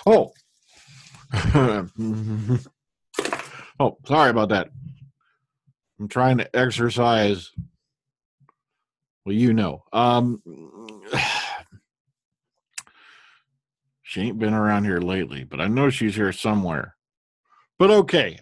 Oh. Oh, sorry about that. I'm trying to exercise. Well, you know. She ain't been around here lately, but I know she's here somewhere. But okay.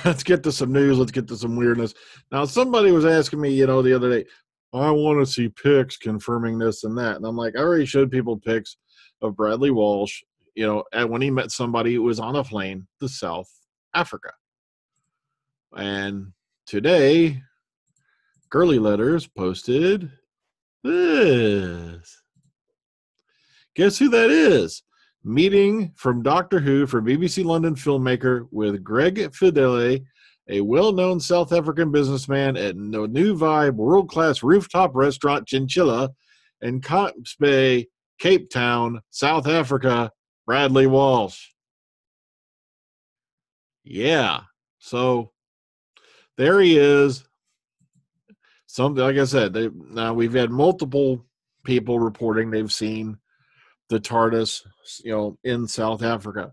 Let's get to some news. Let's get to some weirdness. Now, somebody was asking me, the other day, I want to see pics confirming this and that. And I'm like, I already showed people pics of Bradley Walsh, and when he met somebody who was on a plane to South Africa. And today, Girly Letters posted this. Guess who that is? Meeting from Doctor Who for BBC London filmmaker with Greg Fidele, a well-known South African businessman at the New Vibe world-class rooftop restaurant Chinchilla in Camps Bay, Cape Town, South Africa, Bradley Walsh. Yeah, so there he is. Something, like I said, now we've had multiple people reporting they've seen the Tardis, in South Africa.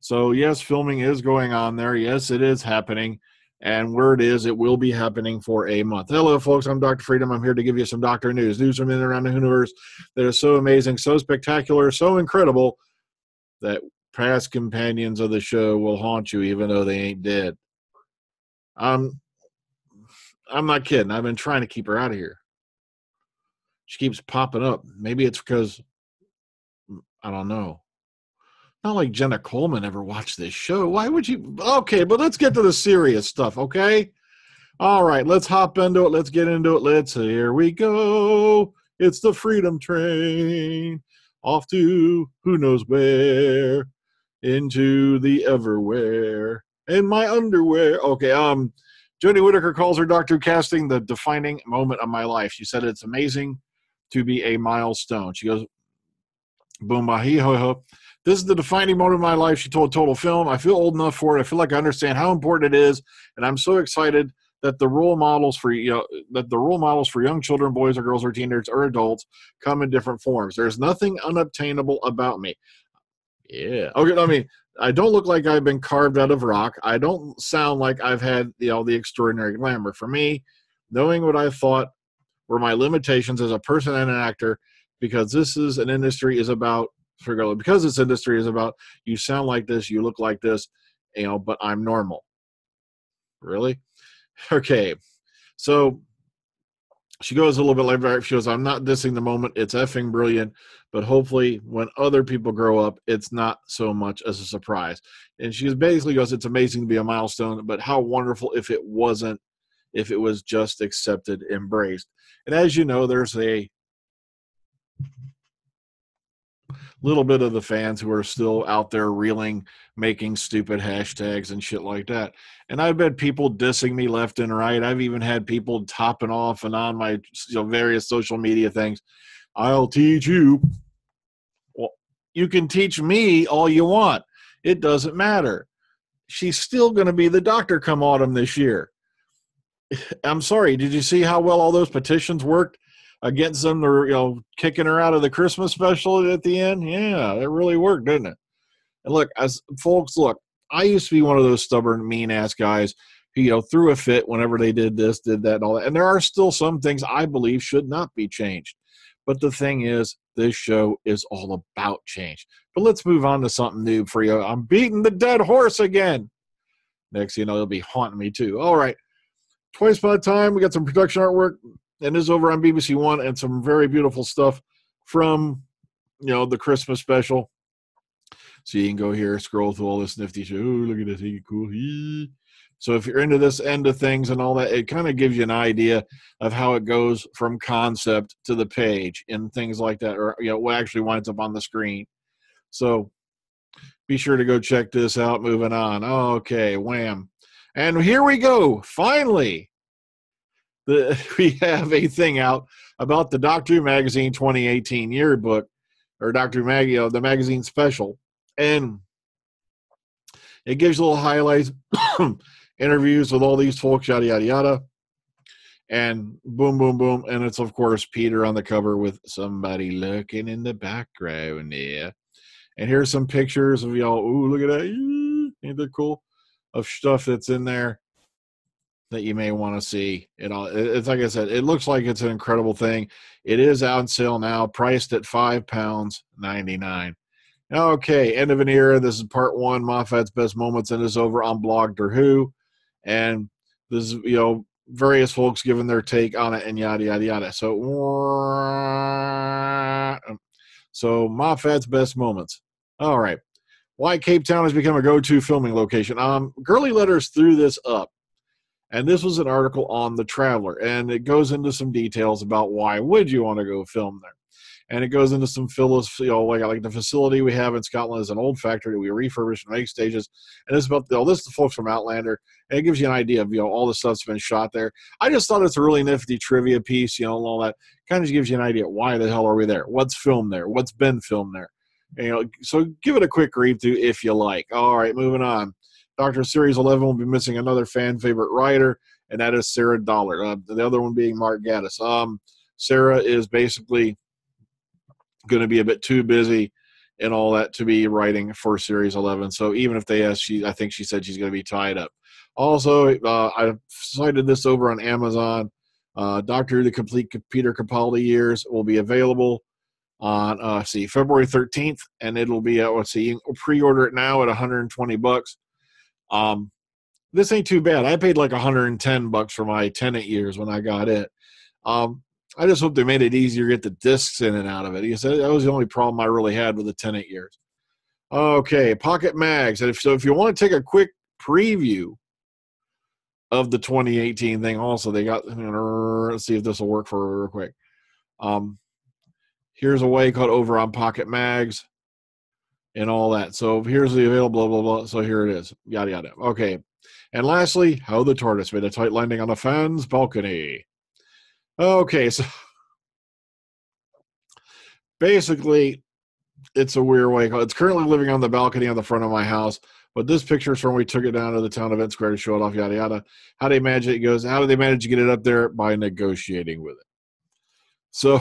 So yes, filming is going on there. Yes, it is happening. And word is it will be happening for a month. Hello, folks. I'm Dr. Freedom. I'm here to give you some doctor news. News from in and around the universe that is so amazing, so spectacular, so incredible that past companions of the show will haunt you even though they ain't dead. I'm not kidding. I've been trying to keep her out of here. She keeps popping up. Maybe it's because I don't know. Not like Jenna Coleman ever watched this show. Why would you? Okay, but let's get to the serious stuff, okay? All right, let's hop into it. Let's get into it. Here we go. It's the Freedom Train. Off to who knows where. Into the everywhere. In my underwear. Okay, Jodie Whittaker calls her Doctor Who casting the defining moment of my life. She said it's amazing to be a milestone. She goes, boom, bahee, ho, ho. This is the defining moment of my life, she told Total Film. I feel old enough for it. I feel like I understand how important it is, and I'm so excited that the role models for young children, boys or girls or teenagers or adults come in different forms. There's nothing unobtainable about me. Yeah. Okay, I mean, I don't look like I've been carved out of rock. I don't sound like I've had, the extraordinary glamour. For me, knowing what I thought were my limitations as a person and an actor, because this industry is about you sound like this, you look like this, but I'm normal. Really? Okay. So she goes a little bit later. She goes, I'm not dissing the moment. It's effing brilliant. But hopefully when other people grow up, it's not so much as a surprise. And she basically goes, it's amazing to be a milestone, but how wonderful if it was just accepted, embraced. And as you know, there's a little bit of the fans who are still out there reeling, making stupid hashtags and shit like that. And I've had people dissing me left and right. I've even had people topping off and on my various social media things. I'll teach you. Well, you can teach me all you want. It doesn't matter. She's still going to be the Doctor come autumn this year. I'm sorry. Did you see how well all those petitions worked against them? They're, kicking her out of the Christmas special at the end. Yeah, it really worked, didn't it? And look, I used to be one of those stubborn, mean-ass guys who, threw a fit whenever they did this, did that, and all that. And there are still some things I believe should not be changed. But the thing is, this show is all about change. But let's move on to something new for you. I'm beating the dead horse again. Next thing you know, it'll be haunting me too. All right. Twice by the time, we got some production artwork, and this is over on BBC One, and some very beautiful stuff from, the Christmas special. So you can go here, scroll through all this nifty shit. Oh, look at this, cool. So if you're into this end of things and all that, it kind of gives you an idea of how it goes from concept to the page and things like that, or what actually winds up on the screen. So be sure to go check this out. Moving on. Okay, wham. And here we go. Finally, we have a thing out about the Doctor Who Magazine 2018 yearbook, or Doctor Who the magazine special. And it gives little highlights, interviews with all these folks, yada, yada, yada. And boom, boom, boom. And it's, of course, Peter on the cover with somebody looking in the background there. And here's some pictures of y'all. Ooh, look at that. Ain't that cool? Of stuff that's in there that you may want to see. It's like I said, it looks like it's an incredible thing. It is out on sale now, priced at £5.99. Okay, end of an era. This is part one, Moffat's best moments, and is over on Blogged or Who. And this is, various folks giving their take on it and yada, yada, yada. So Moffat's best moments. All right. Why Cape Town has become a go-to filming location. Girly Letters threw this up. And this was an article on The Traveler. And it goes into some details about why would you want to go film there. And it goes into some like the facility we have in Scotland is an old factory that we refurbish and make stages. And it's about this is the folks from Outlander. And it gives you an idea of all the stuff's been shot there. I just thought it's a really nifty trivia piece, and all that. Kind of gives you an idea why the hell are we there? What's filmed there? What's been filmed there? And, so give it a quick read through if you like. All right, moving on. Doctor Series 11 will be missing another fan favorite writer, and that is Sarah Dollar. The other one being Mark Gatiss. Sarah is basically going to be a bit too busy and all that to be writing for Series 11. So even if they ask, I think she said she's going to be tied up. Also, I cited this over on Amazon. Doctor Who: The Complete Peter Capaldi Years will be available on February 13th, and it'll be you can pre-order it now at $120. This ain't too bad. I paid like $110 for my Tenet Years when I got it. I just hope they made it easier to get the discs in and out of it. He said that was the only problem I really had with the Tenet Years. Okay, Pocket Mags. And if you want to take a quick preview of the 2018 thing, also they got. Let's see if this will work for real quick. Here's a way called over on Pocket Mags and all that. So here's the available, blah, blah, blah. So here it is. Yada, yada. Okay. And lastly, how the TARDIS made a tight landing on a fan's balcony. Okay. So basically, it's a weird way. It's currently living on the balcony on the front of my house. But this picture is from when we took it down to the town event square to show it off, yada, yada. How they manage it goes, how do they manage to get it up there? By negotiating with it. So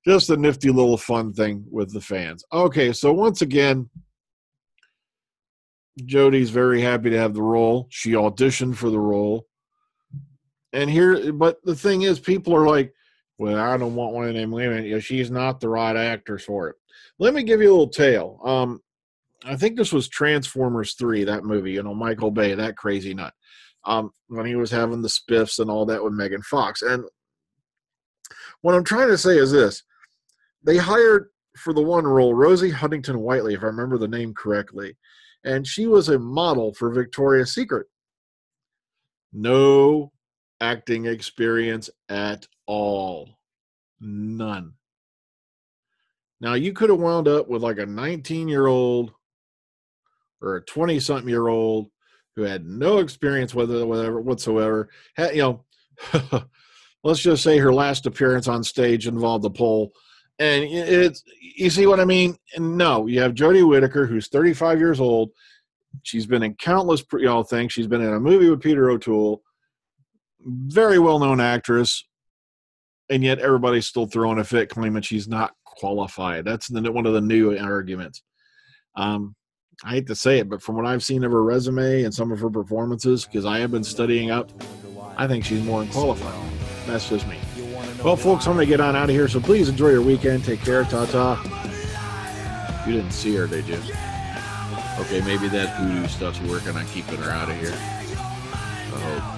just a nifty little fun thing with the fans. Okay, so once again, Jodie's very happy to have the role. She auditioned for the role. But the thing is, people are like, well, I don't want one of them women. She's not the right actress for it. Let me give you a little tale. I think this was Transformers 3, that movie, Michael Bay, that crazy nut, when he was having the spiffs and all that with Megan Fox. And what I'm trying to say is this. They hired for the one role Rosie Huntington-Whiteley, if I remember the name correctly, and she was a model for Victoria's Secret. No acting experience at all. None. Now, you could have wound up with like a 19-year-old or a 20-something-year-old who had no experience with it whatsoever. Let's just say her last appearance on stage involved a pole. And you see what I mean? No, you have Jodie Whittaker, who's 35 years old. She's been in countless things. She's been in a movie with Peter O'Toole. Very well-known actress. And yet everybody's still throwing a fit, claiming she's not qualified. That's one of the new arguments. I hate to say it, but from what I've seen of her resume and some of her performances, because I have been studying up, I think she's more than qualified. That's just me. Well, folks, I'm going to get on out of here, so please enjoy your weekend. Take care. Ta-ta. You didn't see her, did you? Okay, maybe that voodoo stuff's working on keeping her out of here. I hope.